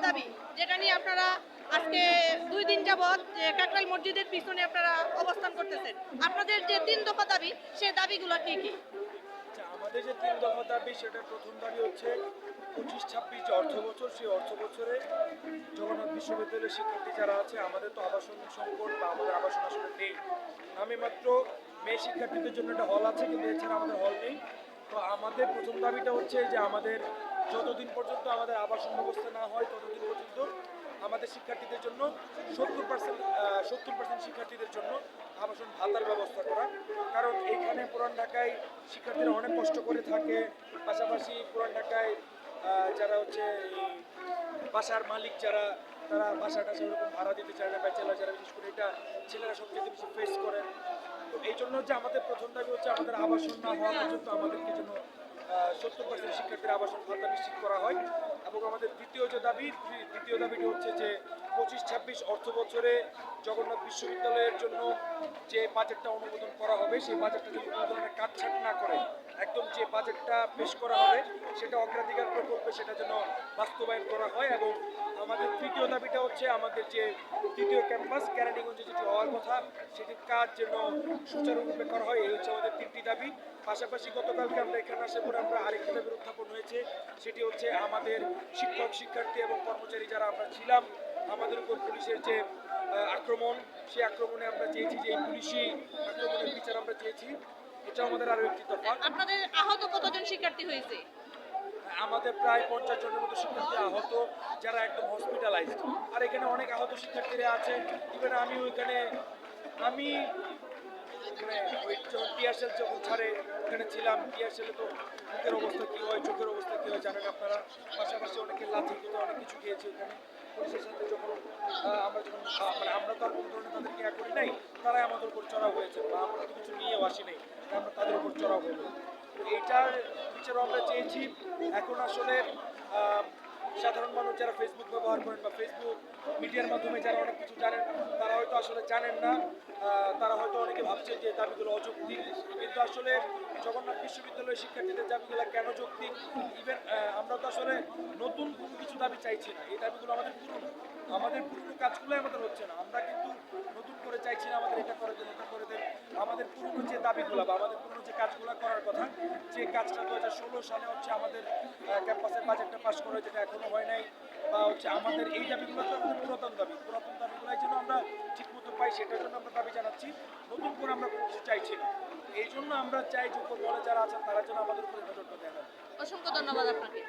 দাবি, যেটা নিয়ে আপনারা আজকে 2 দিন যাবৎ যে কাকরাইল মসজিদের পিছনে আপনারা অবস্থান করতেছেন। আপনাদের যে 3 দফা দাবি, সেই দাবিগুলো কি কি? আচ্ছা, আমাদের যে 3 দফা দাবি, সেটার প্রথম দাবি হচ্ছে 25-26 যে অর্থ বছর, সেই অর্থ বছরে জগন্নাথ বিশ্ববিদ্যালয়ের শিক্ষার্থী যারা আছে, আমাদের তো আবাসন সংকট বা আমাদের আবাসন আসলে নেই। আমি মাত্র মেয়ে শিক্ষার্থীদের জন্য একটা হল আছে, কিন্তু এছাড়া আমাদের হল নেই। তো আমাদের প্রথম দাবিটা হচ্ছে যে আমাদের যতদিন পর্যন্ত আমাদের আবাসন ব্যবস্থা না হয়, ততদিন পর্যন্ত আমাদের শিক্ষার্থীদের জন্য 70% শিক্ষার্থীদের জন্য আবাসন ভাতার ব্যবস্থা করা। কারণ এইখানে পুরান ঢাকায় শিক্ষার্থীরা অনেক কষ্ট করে থাকে, পাশাপাশি পুরান ঢাকায় যারা হচ্ছে এই বাসার মালিক যারা, তারা বাসাটা সেরকম ভাড়া দিতে চায় না, ব্যাচেলার যারা, বিশেষ করে এটা ছেলেরা সবচেয়ে বেশি ফেস করে। তো এই জন্য হচ্ছে আমাদের প্রথম দাবি হচ্ছে আমাদের আবাসন না হওয়া পর্যন্ত আমাদেরকে যেন 70% শিক্ষার্থীর আবাসন ভাতা নিশ্চিত করা হয়। এবং আমাদের দ্বিতীয় দাবিটি হচ্ছে যে 25-26 অর্থ বছরে জগন্নাথ বিশ্ববিদ্যালয়ের জন্য যে বাজেটটা অনুমোদন করা হবে, সেই বাজেটটা যদি কোনো ধরনের কাটছাঁট না করে, একদম যে বাজেটটা পেশ করা হবে সেটা অগ্রাধিকার প্রকল্পে সেটা যেন বাস্তবায়ন করা হয়। এবং আমাদের তৃতীয় দাবিটা হচ্ছে আমাদের যে দ্বিতীয় ক্যাম্পাস কেরানীগঞ্জে যেটি হওয়ার কথা, সেটির কাজ যেন সুচারুরূপে করা হয়। এই হচ্ছে আমাদের 3টি দাবি। পাশাপাশি গতকালকে আমরা এখানে আসার পরে আমরা আরেকটি দাবির উত্থাপন হয়েছে, সেটি হচ্ছে আমাদের শিক্ষক, শিক্ষার্থী এবং কর্মচারী যারা আমরা ছিলাম, আমাদের উপর পুলিশের যে আক্রমণ, সেই আক্রমণে আমরা চেয়েছি যে এই পুলিশি আক্রমণের বিচার আমরা চেয়েছি। এটা আমাদের আরো একটি দফা। আপনাদের আহত কতজন শিক্ষার্থী হয়েছে? আমাদের প্রায় 50 জনের মতো শিক্ষার্থী আহত, যারা একদম হসপিটালাইজড। আর এখানে অনেক আহত শিক্ষার্থীরা আছে। ইভেন আমি ওইখানে আমি মানে ওই যখন টিয়ারশেল যখন ছাড়ে ওখানে ছিলাম, টিয়ারশেলে তো মুখের অবস্থা কী হয়, চোখের অবস্থা কী হয় জানেন আপনারা। পাশাপাশি অনেকে লাথি কিন্তু অনেক কিছু খেয়েছে ওখানে পুলিশের সাথে। যখন আমরা যখন মানে আমরা তো আর কোনো ধরনের তাদেরকে ইয়া করি নাই, তারাই আমাদের উপর চড়াও হয়েছে, বা আমরা তো কিছু নিয়েও আসি নাই, আমরা তাদের উপর চড়াও হলো। এইটার বিচারও আমরা চেয়েছি। এখন আসলে সাধারণ মানুষ যারা ফেসবুক ব্যবহার করেন বা ফেসবুক মিডিয়ার মাধ্যমে যারা অনেক কিছু জানেন, তারা হয়তো আসলে জানেন না। তারা হয়তো অনেকে ভাবছেন যে দাবিগুলো অযৌক্তিক, কিন্তু আসলে জগন্নাথ বিশ্ববিদ্যালয়ের শিক্ষার্থীদের দাবিগুলো কেন যৌক্তিক? ইভেন আমরা তো আসলে নতুন কোনো কিছু দাবি চাইছি না, এই দাবিগুলো আমাদের পুরনো। আমাদের পুরনো কাজগুলোই আমাদের হচ্ছে না। আমরা কিন্তু নতুন করে চাইছি না আমাদের এটা করে দেন, এটা করে দেন। আমাদের পুরনো যে দাবিগুলো বা আমাদের পুরনো যে কাজগুলো করার কথা, যে কাজটা 2016 সালে হচ্ছে আমাদের ক্যাম্পাসের বাজেটটা পাস করা, যেটা এখনো হয় নাই, বা হচ্ছে আমাদের এই দাবিগুলো তো আমাদের পুরাতন দাবিগুলোই যেন আমরা ঠিক মতো পাই, সেটার জন্য আমরা দাবি জানাচ্ছি। নতুন করে আমরা কোনো কিছু চাইছি না। এই জন্য আমরা চাই যে উপর বলে যারা আছেন তারা যেন আমাদের উপরে নজরটা দেন। অসংখ্য ধন্যবাদ আপনাকে।